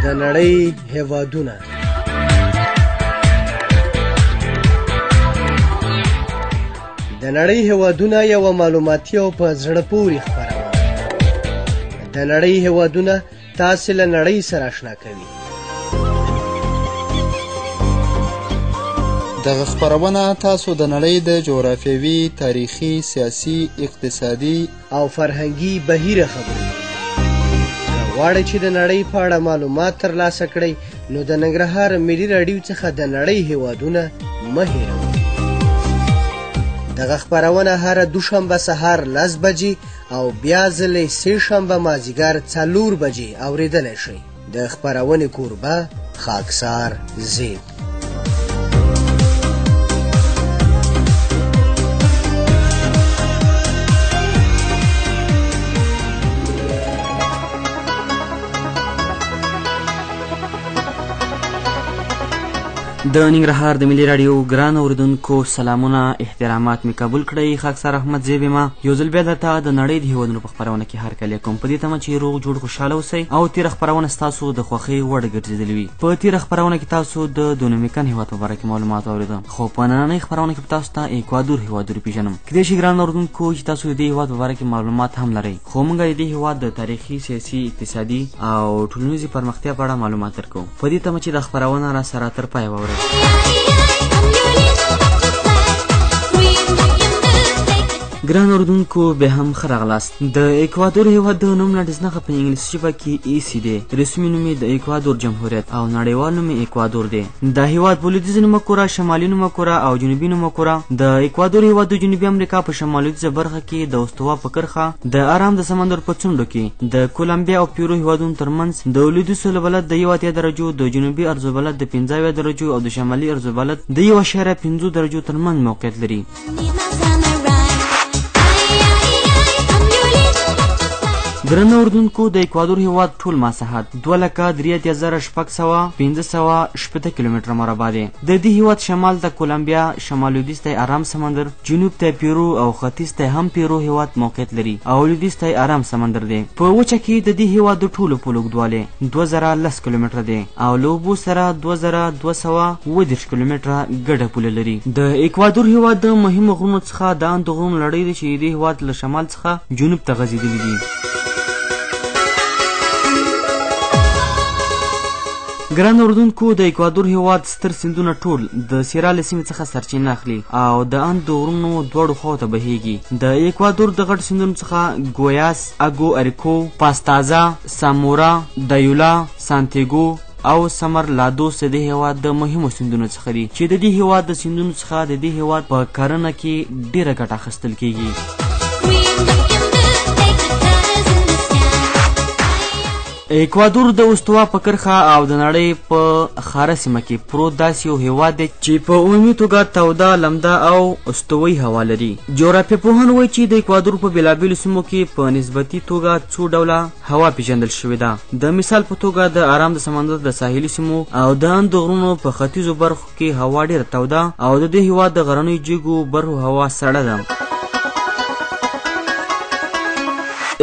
د نړۍ هېوادونه. د نړۍ هېوادونه یوه معلوماتي او په زړه پورې خپرونه. د نړۍ هېوادونه تاسې له نړۍ سره اشنا کوي. دغه خپرونه تاسو د نړۍ د جغرافیوي، تاریخي، سیاسي، اقتصادي او فرهنګي بهیره خبروي. که غواړئ چې د نړۍ په اړه معلومات ترلاسه کړئ نو د ننګرهار ملي راډیو څخه د نړۍ هېوادونه مه هېروئ. دغه خپرونه هره دوشنبه سهار 10 بجې او بیا ځلې سې شنبه مازدیګر 4 بجې اورېدلی شئ. د خپرونې کوربه خاکسار زید. د ننګرهار د ملي راډیو ګران اوریدونکو سلامونه، احترامات مې قبول کړئ. خاکسار احمد زیب یم. یو ځل بیا درته د نړۍ د هېوادونو په خپرونه کې هرکلی کوم. په دې تمه چې روغ جوړ خوشحاله اوسئ او تېره خپرونه ستاسو د خوښۍ وړ ګرځېدلې وي. په تېره خپرونه کې تاسو د دومینیکن هېواد په باره کې معلومات واورېده، خو په نننۍ خپرونه کې به تاسو ته ایکوادور هېواد وروپېژنم. کیدای شي ګران اوریدونکو چې تاسو د دې هېواد په باره کې معلومات هم لرئ، خو موږ د دې هېواد د تاریخي، سیاسي، اقتصادي او ټولنیزې پرمختیا په اړه معلومات درکوو. په دې تمه چې دا خپرونه راسره تر پایه واورئ. ګران اوریدونکو بیا هم ښه راغلاست. د ایکوادور هېواد د نوم لنډیز نښه په انګلیسي ژبه کې ایسي دی. رسمي نوم یې د ایکوادور جمهوریت او نړیوال نوم یې ایکوادور دی. دا هېواد په لویدیځه نیمهکره، شمالي نیمهکره او جنوبي نیمهکره د ایکوادور هېواد د جنوبي امریکا په شمال لویدیځه برخه کې د استوا په کرښه د ارام د سمندر په څنډو کې د کولمبیا او پیرو هېوادونو ترمنځ د لویدیځ سهلبلد د 1 درجو، د جنوبي ارزوبلد د 15 درجو او د شمالي ارزوبلد د 1.5 درجو ترمنځ موقعیت لري. درنه اوریدونکو د ایکوادور هېواد ټول مساحت 2,03,650 کیلومتره مربع دی. د دې هېواد شمال ته کولمبیا، شمال لویدیځ ته ارام سمندر، جنوب ته پیرو او ختیځ ته هم پیرو هېواد موقعیت لري او لویدیځ ته ارام سمندر دی. په وچه کې د دې هېواد د ټولو پولو اوږدوالی 2010 کیلومتره دی او له اوبو سره 2220 کیلومتره ګډه پوله لري. د ایکوادور هېواد د مهمو غرونو څخه د اند غرونو لړۍ ده چې د دې هېواد له شمال څخه جنوب ته غځېدلي دي. ګران اوریدونکو د ایکوادور هېواد ستر سیندونه ټول د سیرا له سیمې څخه سرچینه اخلي او د اند د غرونو دواړو خواو ته بهیږي. د ایکوادور د غټ سیندونو څخه ګویاس، اګو اریکو، پاستازا، سامورا، دایولا، سانتیګو او سمر لادوس د دې هېواد د مهمو سیندونو څخه دي چې د دې هېواد د سیندونو څخه د دې هېواد په کرنه کې ډېره ګټه اخیستل کیږي. ایکوادور د استوا په کرښه او د نړۍ په خاره سیمه کې پروت داسې یو هېواد دی چې په عمومي توګه توده، لمده او استوایي هوا لري. جغرافیه پوهان وایي چې د ایکوادور په بېلابېلو سیمو کې په نسبتي توګه څو ډوله هوا پیژندل شوې ده. د مثال په توګه د ارام د سمندر د ساحلي سیمو او د اند غرونو په ختیځو برخو کې هوا ډېره توده او د دې هېواد د غرنیو جګو برخو هوا سړه ده.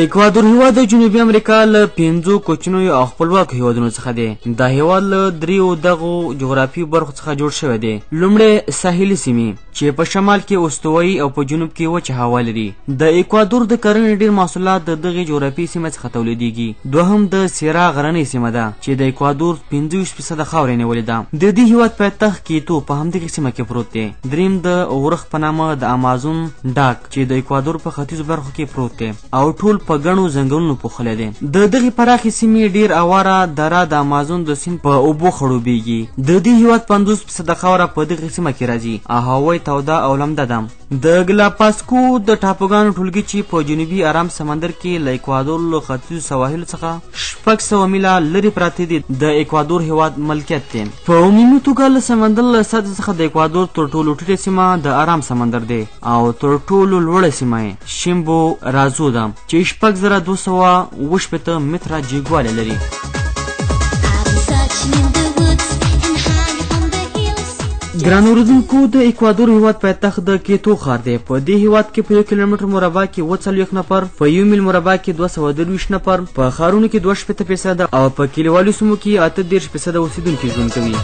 ایکوادور هېواد د جنوبي امریکا له 5 کوچنیو او خپلواکو هېوادونو څخه دی. دا هېواد له 3 دغو جغرافیو برخو څخه جوړ شوی دی. لومړی ساحلي سیمې چې په شمال کې استوایي او په جنوب کې وچه هوا لري. د ایکوادور د کرنې ډېر محصولات د دغې جغرافیې سیمې څخه تولیدېږي. دوهم د سیرا غرنۍ سیمه ده چې د ایکوادور 25% خاوره نیولې ده. د دې هېواد پایتخت کیتو په همدغې سیمه کې پروت دی. دریم د اورخ په نامه د امازون ډاک چې د ایکوادور په ختیځو برخو کې پروت دی او ټول په ګڼو ځنګلونو پوښلی دی. د دغې پراخې سیمې ډېر اواره دره د امازون د سیند په اوبو خړوبېږي. د دې هېواد 50% خاوره په دغې سیمه کې راځي او هوا توده او لمده ده. د ګلاپاسکو د ټاپوګانو ټولګي چې په جنوبي ارام سمندر کې له ایکوادور له ختیځو سواحلو څخه 600 میله لرې پراته دي د ایکوادور هېواد ملکیت دی. په عمومي توګه له سمندر له سطحې څخه د ایکوادور تر ټولو ټیټه سیمه د ارام سمندر دی او تر ټولو لوړه سیمه یې شیمبو رازو ده چې 6280 متره جګوالی لري. ګران اوریدونکو د اکوادور هیواد پایتخت د کیتو ښار دی. په دې هیواد کې په 1 کیلومتر مربع کې 40 نفر، په 1 میل مربع کې 223 نفر، په ښارونو کې 2.8% او په کلیوالو سیمو کې 38% اوسیدونکي ژوند کوي.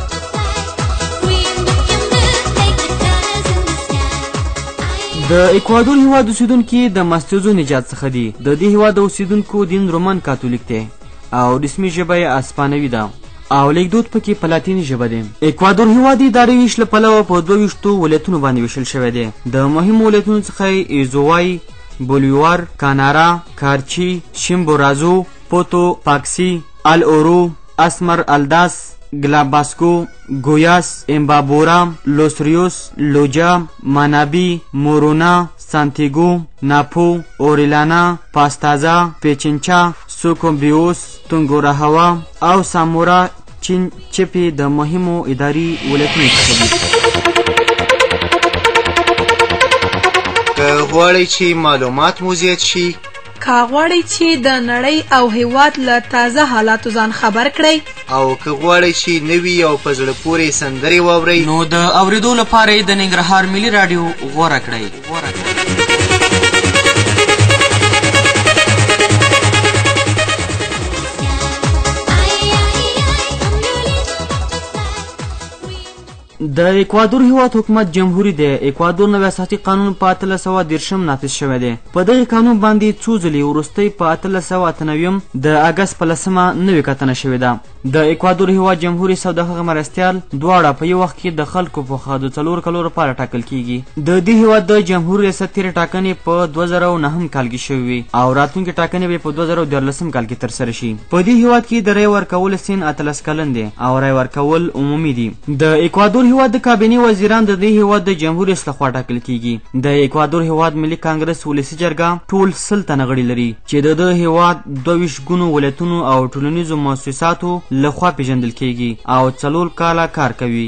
د اکوادور هیواد اوسیدونکي د مستیزو نژاد څخه دي. د دې هیواد اوسیدونکو دین رومن کاتولیک دی او رسمي ژبه یې اسپانوي ده او لیکدود پکې په لاتیني ژبه دی. اکوادور هیواد اداري ویش له پلوه په 22 ولایتونو باندې ویشل شوی دی. د مهمو ولایتونو څخه ایزووای، بولیوار، کانارا، کارچی، شیمبورازو، پوتو، پاکسی، الاورو، اسمر الداس، گلاباسکو، گویاس، امبابورا، لوسریوس، لوجا، مانابی، مورونا، سانتیگو، ناپو، اوریلانا، پاستازا، پیچنچا، سوکومبریوس، تونګورهوا او سامورا چین چپی د مهمو اداري ولایتونو څخه دي. که غواړئ چې معلومات مو زیات شي، که غواړئ چې د نړۍ او هیواد له تازه حالاتو ځان خبر کړئ، او که غواړئ چې نوي او په زړه پورې سندرې واورئ، نو د اورېدو لپاره یې د ننګرهار ملي راډیو غوره کړئ. د اکوادور هیواد حکومت جمهوری دی. اکوادور نوی اساسي قانون په 1830 نافذ شوی دی. په دغه قانون باندې څو ځلې وروستۍ په 1898 د اګست په 10 نوې کتنه شوې ده. د اکوادور هیواد جمهوری سوداګر مرستیال دواړه په یو وخت کې د خلکو په خوا د 4 کلو لپاره ټاکل کیږي. د دې هیواد د جمهور ریاست تیرې ټاکنې په 2009 کال کې شوې وي او راتلونکي ټاکنې به په 2014 کال کې ترسره شي. په دې هیواد کې د رای ورکول سن 13 کلن دی او رای ورکول عمومي دی. د اکوادور هیواد د کابینې وزیران د دې هیواد د جمهور ریاست لخوا ټاکل کیږي. د اکوادور هیواد ملي کانګرس ولسي جرګه ټول 100 تنه غړي لري چې د دې هیواد 22 ګونو ولایتونو او ټولنیزو مؤسساتو لخوا پیژندل کیږي او 4 کاله کار کوي.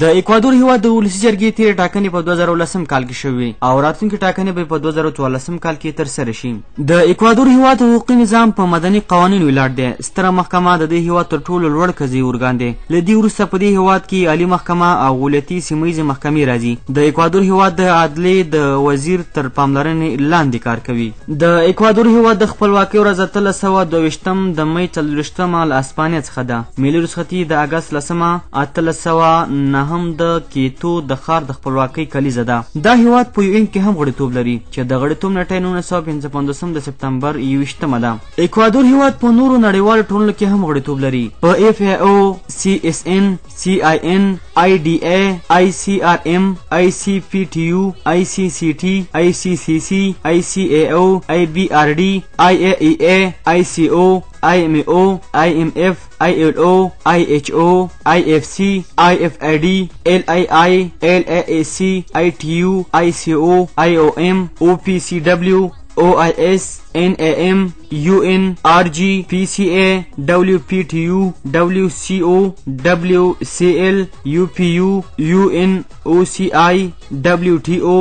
د اکوادور هیواد د ولسي جرګې تیرې ټاکنې په 2010 کال کې شوې او راتلونکي ټاکنې به په 2014 کال کې ترسره شي. د اکوادور هیواد حقوقي نظام په مدني قوانینو ولاړ دی. ستره محکمه د دې هیواد تر ټولو لوړ قضایي ارګان دی. له دې وروسته په دې هیواد کې عالي محکمه او ولایتي سیمه محکمې راځي. د اکوادور هیواد د عدلیې د وزیر تر پاملرنې لاندې کار کوي. د اکوادور هیواد د خپلواکۍ ورځ 1322 د می 4 له اسپانیا څخه ده. ملي رخصتي د اګست 1809 هم د کیتو د ښار د خپلواکۍ کلیزه ده. دا هیواد په UN کې هم غړیتوب لري چې د غړیتوب نیټه 1955 د سپتمبر 21 ده. اکوادور هیواد په نورو نړیوالو ټولنو کې هم غړیتوب لري. په FAO، CSN، CIN، IDA، ICRM، ICPTU، ICCT، ICCC، ICAO، IBRD، IAEA، ICO، IMO، IMF، ILO، IHO، IFC، IFID، LII، LAAC، ITU، ICO، IOM، OPCW، OIS، NAM، UN، RG، PCA، WPTU، WCO، WCL، UPU، UN، OCI، WTO،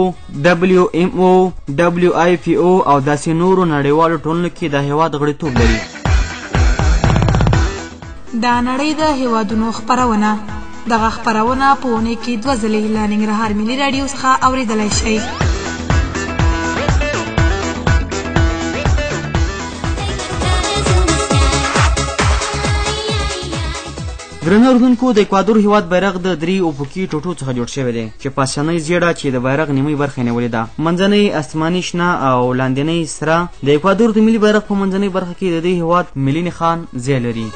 WMO، WIPO او داسې نورو نړیوالو ټولنو کې د هیواد غړیتوب لري. دا نړۍ د هیوادونو خپرونه. دغه خپرونه په اونۍ کې 2 ځلې له ننګرهار ملي راډیو څخه اورېدلی شئ. درنو اوریدونکو، د اکوادور هیواد بیرغ د 3 افقي ټوټو څخه جوړ شوی دی چې پاسنۍ زیړه چې د بیرغ نیمه برخه نیولې ده، منځنۍ اسماني شنه او لاندنۍ سره. د اکوادور د ملي بیرغ په منځنۍ برخه کې د دې هیواد ملي نښان ځای لري.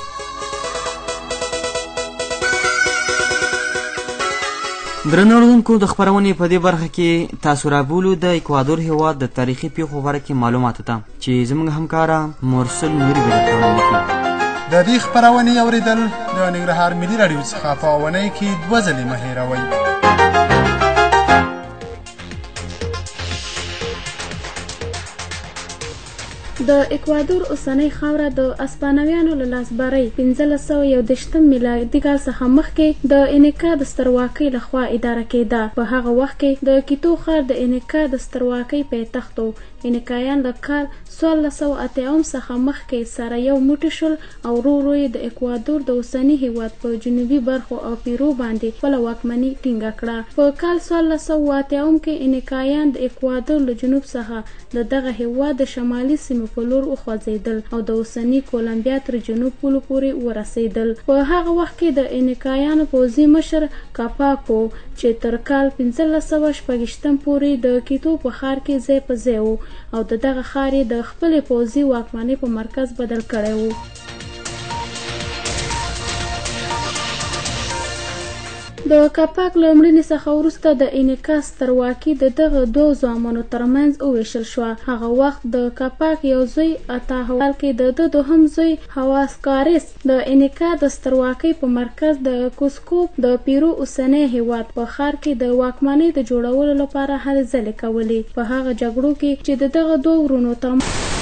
درنو اوریدونکو، د خپرونې په دې برخه کې تاسو رابولو د اکوادور هیواد د تاریخي پیښو باره کې معلوماتو ته چې زموږ همکاره مرسل نوري به درته وړاندې کړي. د دې خپرونې اورېدل د ننګرهار ملي راډیو څخه په اونۍ کې 2 ځلې مه هېروئ. د اکوادور اوسنۍ خاوره د اسپانویانو له لاسبرۍ 1521 میلادي کال څخه مخکې د انکا د سترواکۍ لخوا اداره کېده. په هغه وخت کې د کیتو ښار د انکا د سترواکۍ پایتخت و. انیکایان له کال 1480 څخه مخکې سره یو موټی شول او ورو ورو یې د اکوادور د اوسني هیواد په جنوبي برخو او پیرو باندې خپله واکمني ټینګه کړه. په کال 1480 کې انیکایان د اکوادور له جنوب څخه د دغه هیواد د شمالي سیمو په لور وخوځېدل او د اوسني کولمبیا تر جنوب پولو پورې ورسېدل. په هغه وخت کې د انیکایانو پوځي مشر کاپاکو چې تر کال 1526 پورې د کیتو په ښار کې ځای په ځای و او د دغه ښار یې د خپلې پوځي واکمنۍ په مرکز بدل کړی و. د کاپاک له مړینې څخه وروسته د انیکا سترواکي د دغه دوو زامنو ترمنځ وویشل شوه. هغه وخت د کاپاک یو زوی اتاهوال کې د ده دوهم زوی هواسکارس د انیکا د سترواکۍ په مرکز د کوسکو د پیرو اوسنی هیواد په ښار کې د واکمنۍ د جوړولو لپاره هلې ځلې کولې. په هغه جګړو کې چې د دغه دوو ورونو ترمنځ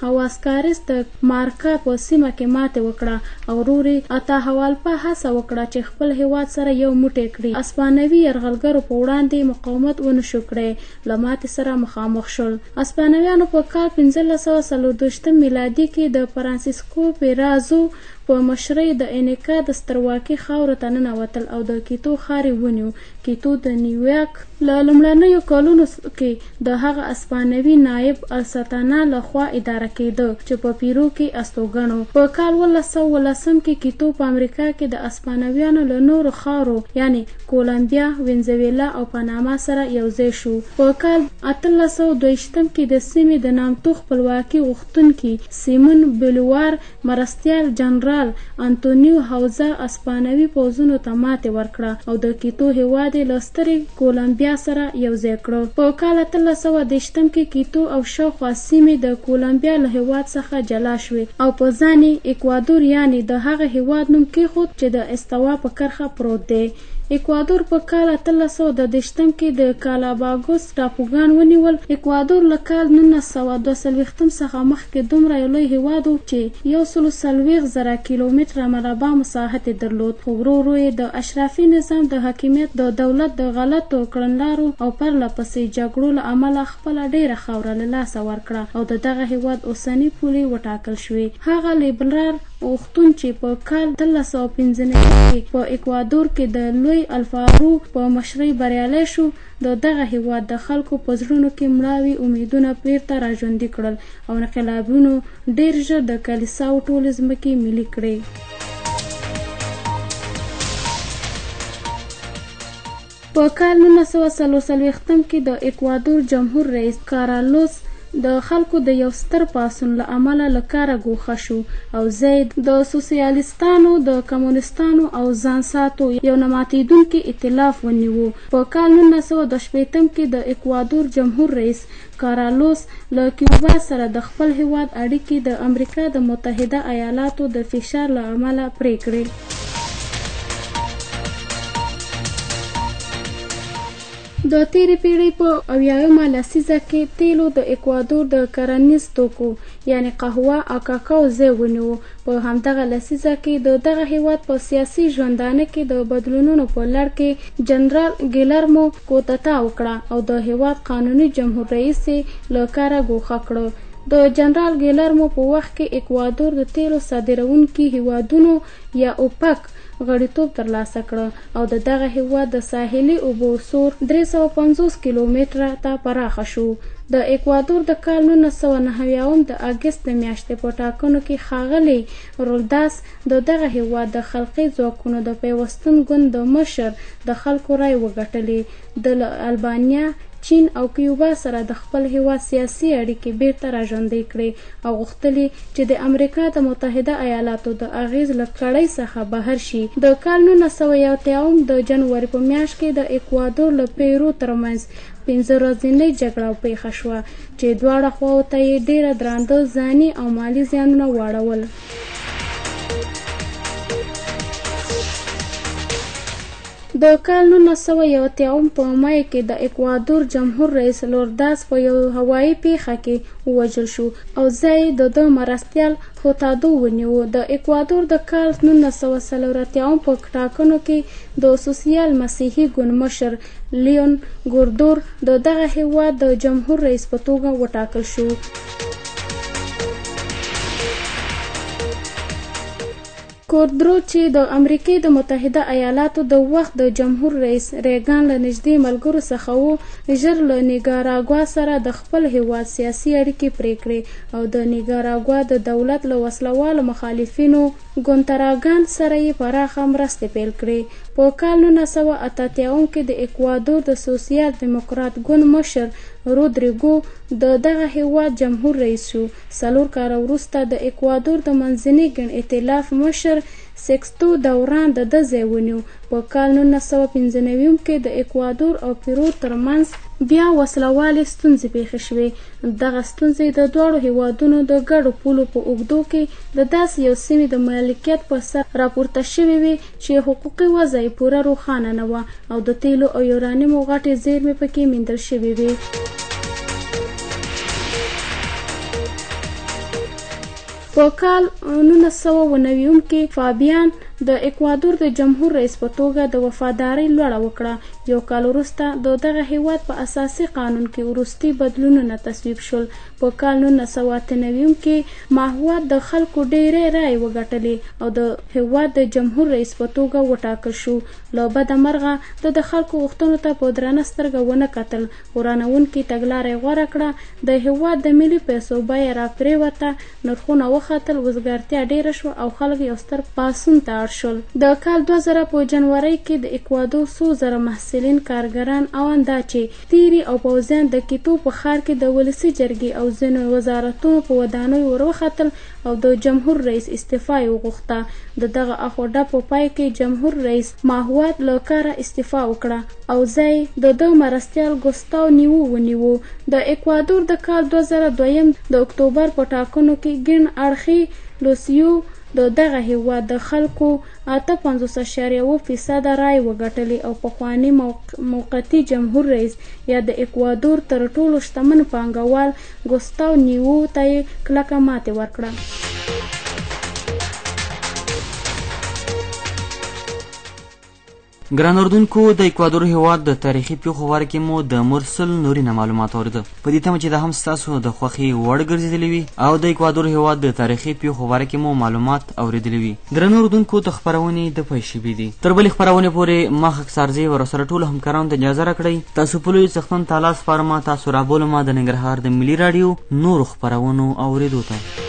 هواسکارس د مارکا په سیمه کې ماتې وکړه او ورور یې اتاهوال په هڅه وکړه چې خپل هیواد سره یو موټی کړي. اسپانوي یرغلګرو په وړاندې مقاومت ونه شو کړی، له ماتې سره مخامخ شول. اسپانویانو په کال 1524 میلادي کې د فرانسیسکو پیرازو په مشرۍ د انیکا د سترواکۍ خاورو ته ننوتل او د کیتو ښار یې ونیو. کیتو د نیویارک له لومړنیو کلونو کې د هغه اسپانوي نایب السلطنه لخوا اداره کېده چې په پیرو کې استوګن و. په کال 1910 کې کیتو په امریکا کې د اسپانویانو له نورو خاورو یعنی کولمبیا، وینزویلا او پاناما سره یوځای شو. په کال 1822 کې د سیمې د نامتو خپلواکي غوښتونکي سیمون بولیوار مرستیال جنرال انتونیو هاوزا اسپانوي پوځونو ته ماتې ورکړه او د کیتو هیواد یې له سترې کولمبیا سره یوځای کړه. په کال 1830 کې کیتو او شاوخوا سیمې د کولمبیا له هیواد څخه جلا شوې او په ځان یې اکوادور یعنی د هغه هیواد نوم کېښود چې د استوا په کرښه پروت دی. اکوادور په کال 1830 کې د کالاباګوس ټاپوګان ونیول. اکوادور له کال 1942 څخه مخکې دومره یو لوی هیواد و چې 140,000 کیلومتره مربع مساحت یې درلود، خو ورو ورو یې د اشرافي نظام د حاکمیت د دولت د غلطو کړنلارو او پرله پسې جګړو له امله خپله ډیره خاوره له لاسه ورکړه او د دغه هیواد اوسنۍ پولې وټاکل شوې. هغه لیبرال غوښتون چې په کال 1395 کې په اکوادور کې د لوی الفارو په مشرۍ بریالی شو، د دغه هیواد د خلکو په زړونو کې مړاوي امیدونه بیرته راژوندي کړل او انقلابونو ډیر ژر د کلیساو ټولې ځمکې ملي کړې. په کال 1944 کې د اکوادور جمهور رئیس کارلوس د خلکو د یو ستر پاڅون له امله له کاره ګوښه شو او زید د سوسیالیستانو، د کمونیستانو او ځان ساتو یو نه ماتېدونکي ائتلاف ونیو. په کال 1922 کې د اکوادور جمهور رئیس کارلوس له کیوبا سره د خپل هیواد اړیکې د امریکا د متحده ایالاتو د فشار له امله پرې کړې. د تیرې پیړۍ په 80مه لسیزه کې تیلو د اکوادور د کرنیز توکو یعنی قهوه او کاکاو ځای ونیو. په همدغه لسیزه کې د دغه هیواد په سیاسي ژوندانه کې د بدلونونو په لړ کې جنرال ګیلرمو کوتتا وکړه او د هیواد قانوني جمهور رئیس یې له کاره ګوښه کړه. د جنرال ګیلرمو په وخت کې اکوادور د تیلو صادروونکي هیوادونو یا اوپک غړیتوب ترلاسه کړه او د دغه هیواد د ساحلي اوبو سور 350 کیلومتره ته پراخه شو. د اکوادور د کال 1990 د اګست میاشتې په ټاکنو کې ښاغلی رولداس د دغه هیواد د خلقي ځواکونو د پیوستون ګوند د مشر د خلکو رای وګټلې. د البانیا، چین او کیوبا سره د خپل هیواد سیاسي اړیکې بیرته راژوندۍ کړې او غوښتلې چې د امریکا د متحده ایالاتو د اغیز له کړۍ څخه بهر شي. د کال 1980 د جنوري په میاشت کې د اکوادور له پیرو ترمنځ 15 ورځنۍ جګړه پیښه شوه چې دواړه خواو ته یې ډیره درانده ځاني او مالي زیانونه واړول. د کال 1991 په مای کې د اکوادور جمهور رئیس لورداس په یو هوایي پیښه کې ووژل شو او ځای د مرستیال هوتادو ونیو. د اکوادور د کال 1940 په ټاکنو کې د سوسیال مسیحي ګوند مشر لیون ګوردور د دغه هیواد د جمهور رئیس په توګه وټاکل شو. ګوردور چې د امریکای د متحده ایالاتو د وخت د جمهور رئیس ریګان له نږدې ملګرو څخه و، ژر له نیکاراګوا سره د خپل هیواد سیاسي اړیکې پرې کړې او د نیکاراګوا د دولت له وسلوالو مخالفینو ګونتراګان سره یې پراخه مرستې پیل کړې. په کال 1988 کې د اکوادور د سوسیال دیموکرات ګوند مشر رودریګو د دغه هیواد جمهور رئیس شو. 4 کاله وروسته د اکوادور د منځني ګڼ ائتلاف مشر سیکستو دوران د ده ځای ونیو. په کال 1995 کې د اکوادور او پیرو ترمنځ بیا وسلوالې ستونزې پیښې شوې. دغه ستونزې د دواړو هیوادونو د ګډو پولو په اوږدو کې د داسې یو سیمې د مالکیت په سر راپورته شوې وې چې حقوقي وضع یې پوره روښانه نه وه او د تیلو او یورانیمو غټې زیرمې پکې موندل شوې وې. په کال 1990 کې فابیان د اکوادور د جمهور رئیس په توګه د وفادارۍ لوړه وکړه. یو کال وروسته د دغه هیواد په اساسي قانون کې وروستي بدلونونه تصویب شول. په کال 1998 کې ماهوات د خلکو ډېرې رایې وګټلې او د هیواد د جمهور رئیس په توګه وټاکل شو. له بده مرغه د خلکو غوښتنو ته په درنه سترګه ونه کتل. ورانوونکې تګلاره یې غوره کړه. د هیواد د ملي پیسو بیه راپرېوته، نرخونه وختل، وزګارتیا ډېره شوه او خلک یو ستر پاڅون ته اړ شول. د کال 2000 په جنورۍ کې د اکوادور 100,000 محصلین، کارګران او اندا چې تیری او پوځیان د کیتو په ښار کې د ولسي جرګې او ځینو وزارتونو په ودانیو وروختل او د جمهور رئیس استعفا یې وغوښته. د دغه اخوډه په پای کې جمهور رئیس ماهوات له کاره استعفا وکړه او ځای د ده مرستیال ګوستاو نیوو ونیو. د اکوادور د کال 2002 د اکتوبر په ټاکنو کې ګڼ اړخي لوسیو د دغه هیواد د خلکو 58.1% رای وګټلې او پخواني موقتي جمهور رئیس یا د اکوادور تر ټولو شتمن پانګوال ګوستاو نیوو ته یې کلکه ماتې ورکړه. ګران اردوونکو، د اکوادور هیواد د تاریخي پیښو باره کې مو د مرسل نوري نه معلومات اورېده. په دې تمه چې دا هم ستاسو د خوښې وړ ګرځېدلي وي او د اکوادور هیواد د تاریخي پیښو باره کې مو معلومات اورېدلي وي. ګران اردوونکو، د خپرونې د پیل شوي دي. تر بلې خپرونې پورې ما خاکسارزی ورسره ټولو همکارانو ته اجازه راکړئ. تاسو په لوی څښتن ته لاس سپارم. تاسو رابولم د ننګرهار د ملي راډیو نورو خپرونو اورېدو ته.